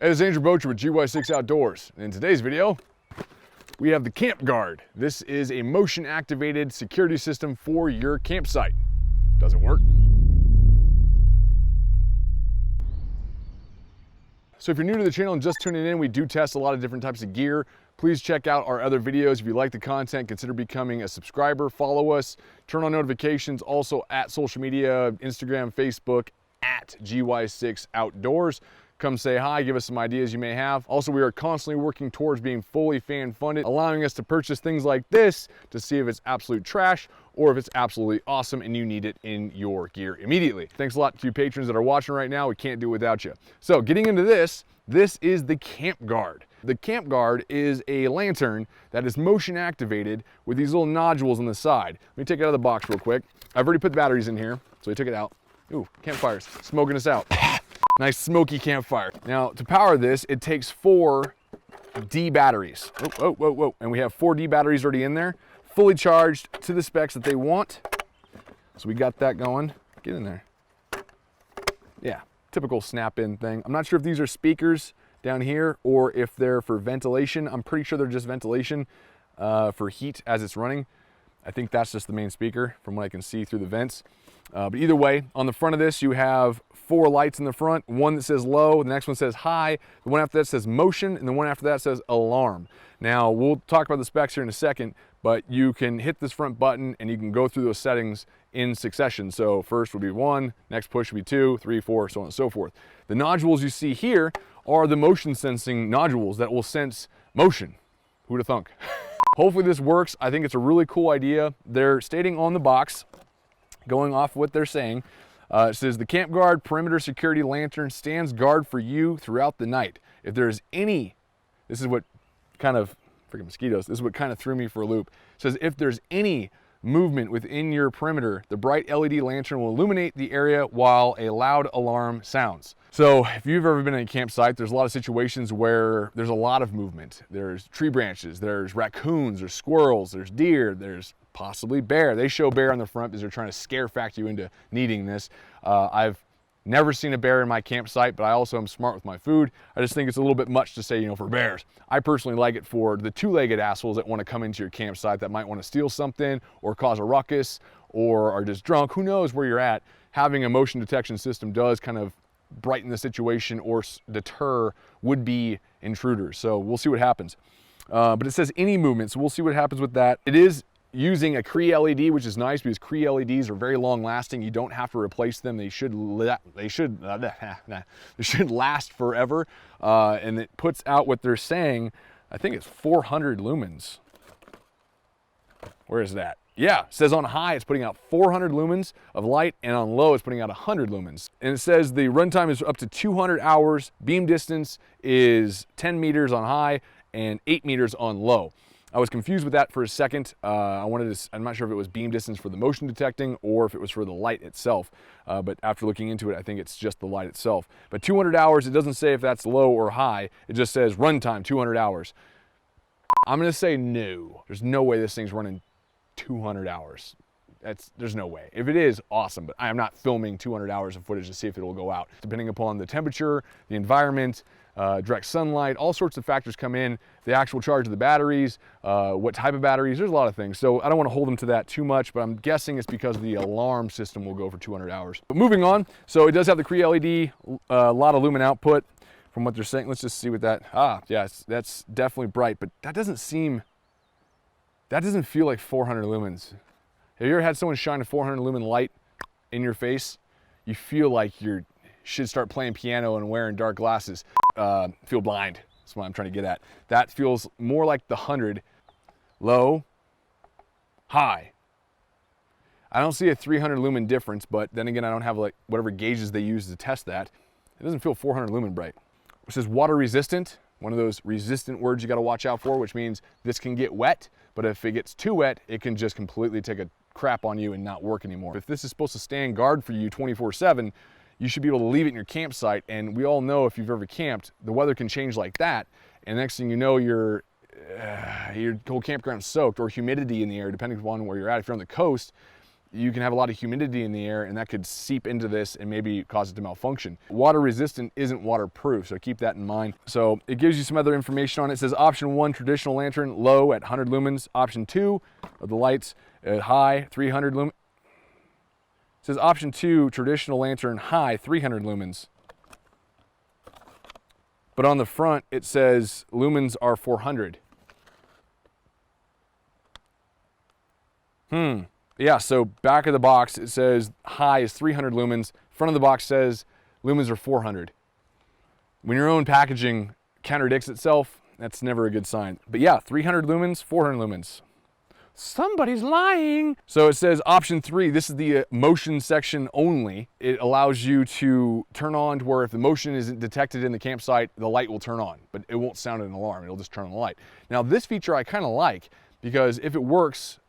Hey, this is Andrew Bocher with GY6 Outdoors. And in today's video, we have the Camp Guard. This is a motion-activated security system for your campsite. Does it work? So if you're new to the channel and just tuning in, we do test a lot of different types of gear. Please check out our other videos. If you like the content, consider becoming a subscriber, follow us, turn on notifications, also at social media, Instagram, Facebook, at GY6 Outdoors. Come say hi, give us some ideas you may have. Also, we are constantly working towards being fully fan funded, allowing us to purchase things like this to see if it's absolute trash or if it's absolutely awesome and you need it in your gear immediately. Thanks a lot to you patrons that are watching right now. We can't do it without you. So getting into this is the Camp Guard. The Camp Guard is a lantern that is motion activated with these little nodules on the side. Let me take it out of the box real quick. I've already put the batteries in here, so I took it out. Ooh, campfires, smoking us out. Nice smoky campfire. Now, to power this, it takes 4 D batteries. Whoa. And we have 4 D batteries already in there, fully charged to the specs that they want. So we got that going. Get in there. Yeah, typical snap-in thing. I'm not sure if these are speakers down here or if they're for ventilation. I'm pretty sure they're just ventilation for heat as it's running. I think that's just the main speaker from what I can see through the vents. But either way, on the front of this, you have 4 lights in the front, one that says low, the next one says high, the one after that says motion, and the one after that says alarm. Now, we'll talk about the specs here in a second, but you can hit this front button and you can go through those settings in succession. So first would be 1, next push would be 2, 3, 4, so on and so forth. The nodules you see here are the motion sensing nodules that will sense motion. Who'd have thunk? Hopefully this works. I think it's a really cool idea. They're stating on the box, going off what they're saying, it says the Camp Guard perimeter security lantern stands guard for you throughout the night. If there's any, this is what kind of, freaking mosquitoes, this is what kind of threw me for a loop. It says if there's any movement within your perimeter, the bright LED lantern will illuminate the area while a loud alarm sounds. So if you've ever been in a campsite, there's a lot of situations where there's a lot of movement. There's tree branches, there's raccoons, there's squirrels, there's deer, there's possibly bear. They show bear on the front because they're trying to scare fact you into needing this. I've never seen a bear in my campsite, but I also am smart with my food. I just think it's a little bit much to say, for bears. I personally like it for the 2-legged assholes that want to come into your campsite that might want to steal something or cause a ruckus or are just drunk. Who knows where you're at? Having a motion detection system does kind of brighten the situation or deter would-be intruders. So we'll see what happens. But it says any movement, so we'll see what happens with that. It is using a Cree LED, which is nice because Cree LEDs are very long lasting. You don't have to replace them. They should last forever. And it puts out what they're saying. I think it's 400 lumens. Where is that? Yeah, it says on high it's putting out 400 lumens of light, and on low it's putting out 100 lumens. And it says the runtime is up to 200 hours. Beam distance is 10 meters on high and 8 meters on low. I was confused with that for a second. I'm not sure if it was beam distance for the motion detecting or if it was for the light itself. But after looking into it, I think it's just the light itself. But 200 hours, it doesn't say if that's low or high. It just says runtime 200 hours. I'm gonna say no. There's no way this thing's running 200 hours. There's no way. If it is, awesome, but I am not filming 200 hours of footage to see if it'll go out. Depending upon the temperature, the environment, direct sunlight, all sorts of factors come in, the actual charge of the batteries, what type of batteries, there's a lot of things. So I don't want to hold them to that too much, but I'm guessing it's because the alarm system will go for 200 hours. But moving on, so it does have the Cree LED, a lot of lumen output from what they're saying. Let's just see what that, yes, that's definitely bright, but that doesn't feel like 400 lumens. Have you ever had someone shine a 400 lumen light in your face? You feel like you should start playing piano and wearing dark glasses. Feel blind, that's what I'm trying to get at. That feels more like the 100. Low, high. I don't see a 300 lumen difference, but then again, I don't have like whatever gauges they use to test that. It doesn't feel 400 lumen bright. It says water resistant, one of those resistant words you gotta watch out for, which means this can get wet, but if it gets too wet, it can just completely take a crap on you and not work anymore. If this is supposed to stand guard for you 24/7, you should be able to leave it in your campsite. And we all know if you've ever camped, the weather can change like that. And next thing you know, your whole campground's soaked, or humidity in the air, depending upon where you're at. If you're on the coast, you can have a lot of humidity in the air, and that could seep into this and maybe cause it to malfunction. Water resistant isn't waterproof, so keep that in mind. So it gives you some other information on it. It says option 1, traditional lantern, low at 100 lumens. Option 2 of the lights at high, 300 lumens. It says option 2, traditional lantern, high, 300 lumens. But on the front, it says lumens are 400. Yeah, so back of the box, it says high is 300 lumens. Front of the box says lumens are 400. When your own packaging contradicts itself, that's never a good sign. But yeah, 300 lumens, 400 lumens. Somebody's lying. So it says option 3, this is the motion section only. It allows you to turn on to where if the motion isn't detected in the campsite, the light will turn on, but it won't sound an alarm. It'll just turn on the light. Now this feature I kind of like, because if it works,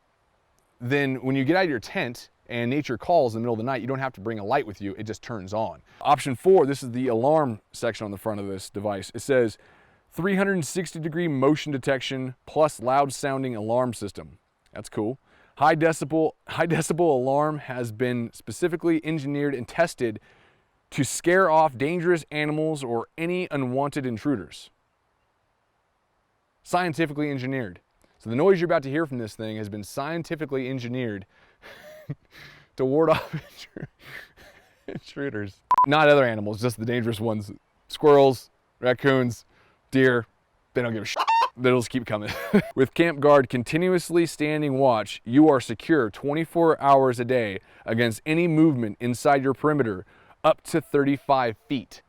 then when you get out of your tent and nature calls in the middle of the night, you don't have to bring a light with you, it just turns on. Option 4, this is the alarm section on the front of this device. It says 360-degree motion detection plus loud sounding alarm system. That's cool. High decibel alarm has been specifically engineered and tested to scare off dangerous animals or any unwanted intruders. Scientifically engineered. So the noise you're about to hear from this thing has been scientifically engineered to ward off intruders. Not other animals, just the dangerous ones. Squirrels, raccoons, deer, they don't give a shit. They'll just keep coming. With Camp Guard continuously standing watch, you are secure 24 hours a day against any movement inside your perimeter up to 35 feet.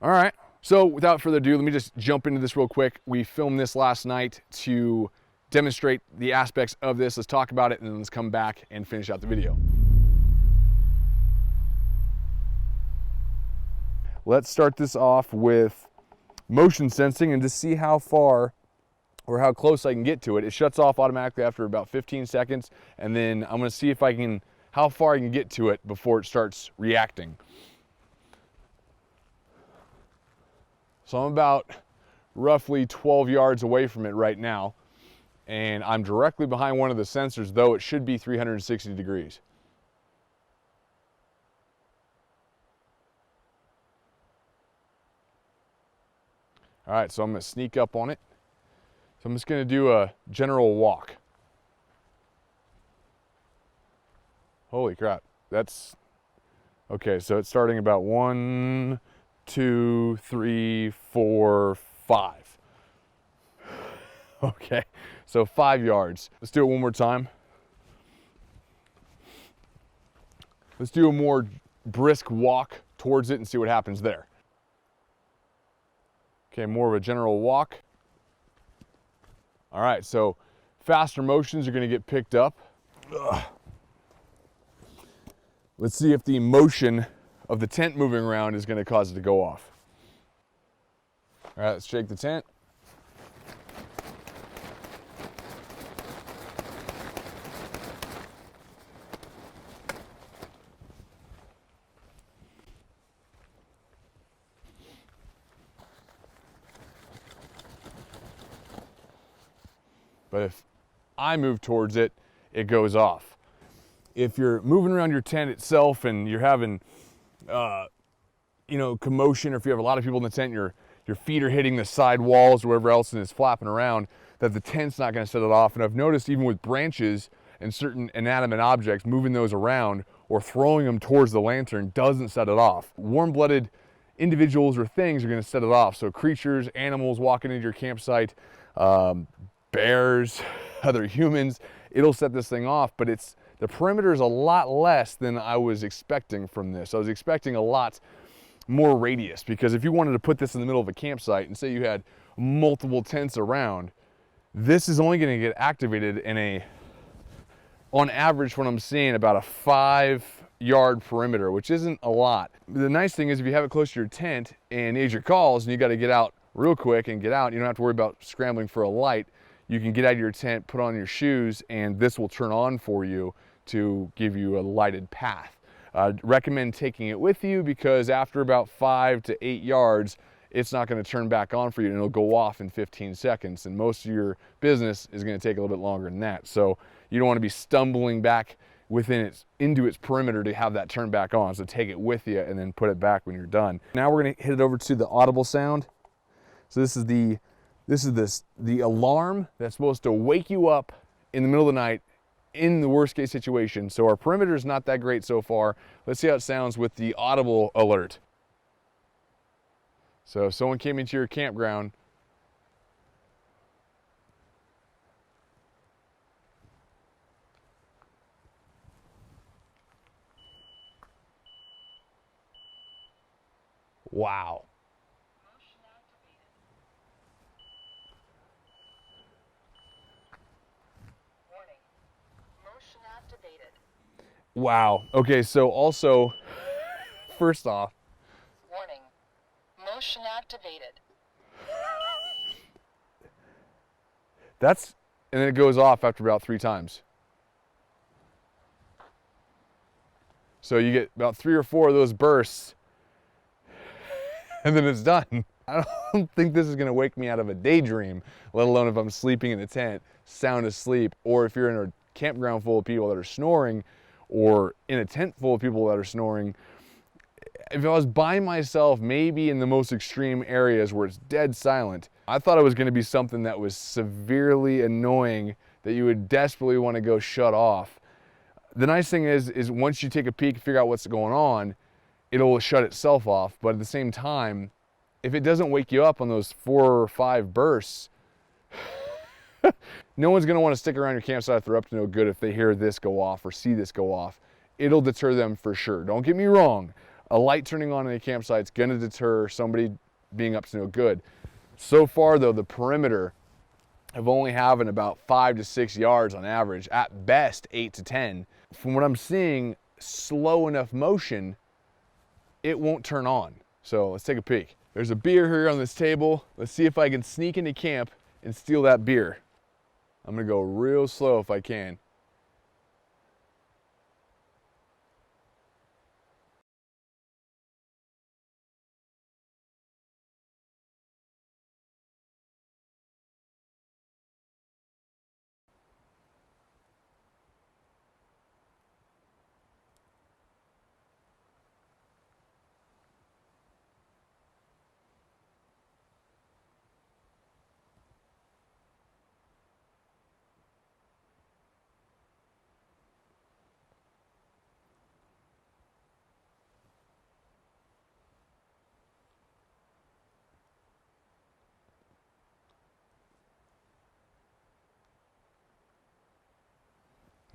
All right, so without further ado, let me just jump into this real quick. We filmed this last night to demonstrate the aspects of this. Let's talk about it and then let's come back and finish out the video. Let's start this off with motion sensing and just see how far or how close I can get to it. It shuts off automatically after about 15 seconds, and then I'm gonna see if I can, how far I can get to it before it starts reacting. So I'm about roughly 12 yards away from it right now, and I'm directly behind one of the sensors, though it should be 360 degrees. All right, so I'm gonna sneak up on it. So I'm just gonna do a general walk. Holy crap, that's, okay, so it's starting about 1, 2, 3, 4, 5. Okay, so 5 yards. Let's do it one more time. Let's do a more brisk walk towards it and see what happens there. Okay, more of a general walk. All right, so faster motions are gonna get picked up. Ugh. Let's see if the motion of the tent moving around is gonna cause it to go off. All right, let's shake the tent. But if I move towards it, it goes off. If you're moving around your tent itself and you're having, commotion, or if you have a lot of people in the tent, your feet are hitting the side walls or wherever else and it's flapping around, that the tent's not gonna set it off. And I've noticed even with branches and certain inanimate objects, moving those around or throwing them towards the lantern doesn't set it off. Warm-blooded individuals or things are gonna set it off. So creatures, animals walking into your campsite, bears, other humans, it'll set this thing off, but the perimeter is a lot less than I was expecting from this. I was expecting a lot more radius, because if you wanted to put this in the middle of a campsite and say you had multiple tents around, this is only gonna get activated in on average, what I'm seeing, about a 5-yard perimeter, which isn't a lot. The nice thing is if you have it close to your tent and nature calls and you gotta get out real quick and get out, you don't have to worry about scrambling for a light. You can get out of your tent, put on your shoes, and this will turn on for you to give you a lighted path. Recommend taking it with you, because after about 5 to 8 yards, it's not gonna turn back on for you and it'll go off in 15 seconds. And most of your business is gonna take a little bit longer than that. So you don't wanna be stumbling back into its perimeter to have that turn back on. So take it with you and then put it back when you're done. Now we're gonna hit it over to the audible sound. So this is the alarm that's supposed to wake you up in the middle of the night in the worst case situation. So our perimeter is not that great so far. Let's see how it sounds with the audible alert. So if someone came into your campground, wow. Wow. Okay, so also, first off, warning, motion activated. And then it goes off after about 3 times. So you get about 3 or 4 of those bursts, and then it's done. I don't think this is gonna wake me out of a daydream, let alone if I'm sleeping in a tent, sound asleep, or if you're in a campground full of people that are snoring, or in a tent full of people that are snoring. If I was by myself, maybe in the most extreme areas where it's dead silent, I thought it was gonna be something that was severely annoying that you would desperately wanna go shut off. The nice thing is once you take a peek and figure out what's going on, it'll shut itself off. But at the same time, if it doesn't wake you up on those 4 or 5 bursts, no one's gonna wanna stick around your campsite if they're up to no good if they hear this go off or see this go off. It'll deter them for sure. Don't get me wrong. A light turning on in a campsite is gonna deter somebody being up to no good. So far though, the perimeter of only having about 5 to 6 yards on average, at best 8 to 10. From what I'm seeing, slow enough motion, it won't turn on. So let's take a peek. There's a beer here on this table. Let's see if I can sneak into camp and steal that beer. I'm gonna go real slow if I can.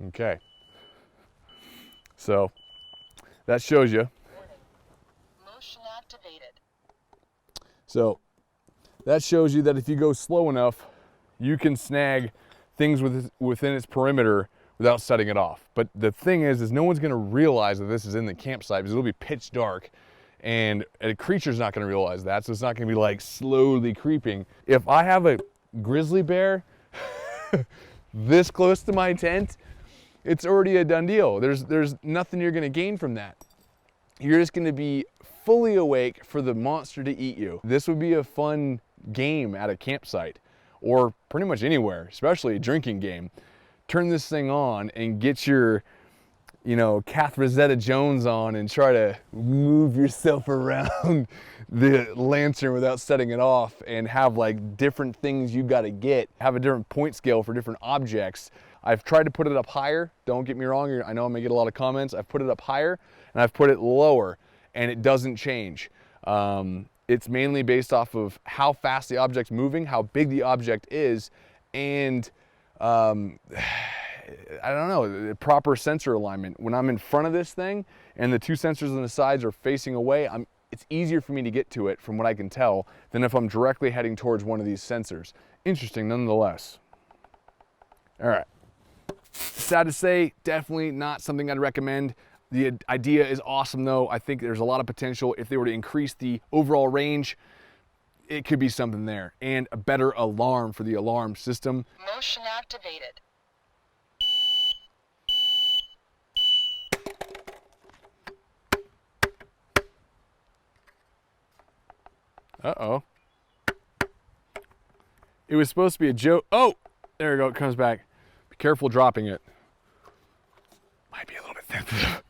Okay. So that shows you. Motion activated. So that shows you that if you go slow enough, you can snag things within its perimeter without setting it off. But the thing is no one's gonna realize that this is in the campsite because it'll be pitch dark and a creature's not gonna realize that. So it's not gonna be like slowly creeping. If I have a grizzly bear this close to my tent, it's already a done deal. There's nothing you're gonna gain from that. You're just gonna be fully awake for the monster to eat you. This would be a fun game at a campsite or pretty much anywhere, especially a drinking game. Turn this thing on and get your, Catherine Zeta-Jones on and try to move yourself around the lantern without setting it off and have like different things you gotta get. Have a different point scale for different objects. I've tried to put it up higher. Don't get me wrong. I know I'm gonna get a lot of comments. I've put it up higher and I've put it lower and it doesn't change. It's mainly based off of how fast the object's moving, how big the object is, and I don't know, the proper sensor alignment. When I'm in front of this thing and the 2 sensors on the sides are facing away, it's easier for me to get to it from what I can tell than if I'm directly heading towards one of these sensors. Interesting nonetheless. All right. Sad to say, definitely not something I'd recommend. The idea is awesome though. I think there's a lot of potential. If they were to increase the overall range, it could be something there. And a better alarm for the alarm system. Motion activated. Uh-oh. It was supposed to be a joke. Oh, there we go, it comes back. Be careful dropping it. Might be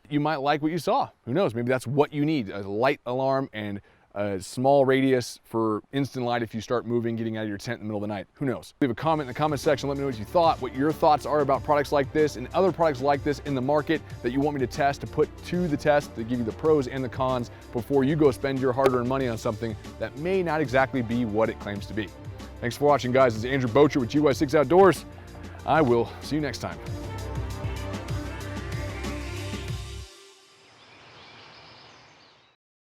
You might like what you saw. Who knows? Maybe that's what you need, a light alarm and a small radius for instant light if you start moving, getting out of your tent in the middle of the night. Who knows? Leave a comment in the comment section. Let me know what you thought, what your thoughts are about products like this and other products like this in the market that you want me to test, to put to the test, to give you the pros and the cons before you go spend your hard-earned money on something that may not exactly be what it claims to be. Thanks for watching, guys. This is Andrew Bocher with GY6 Outdoors. I will see you next time.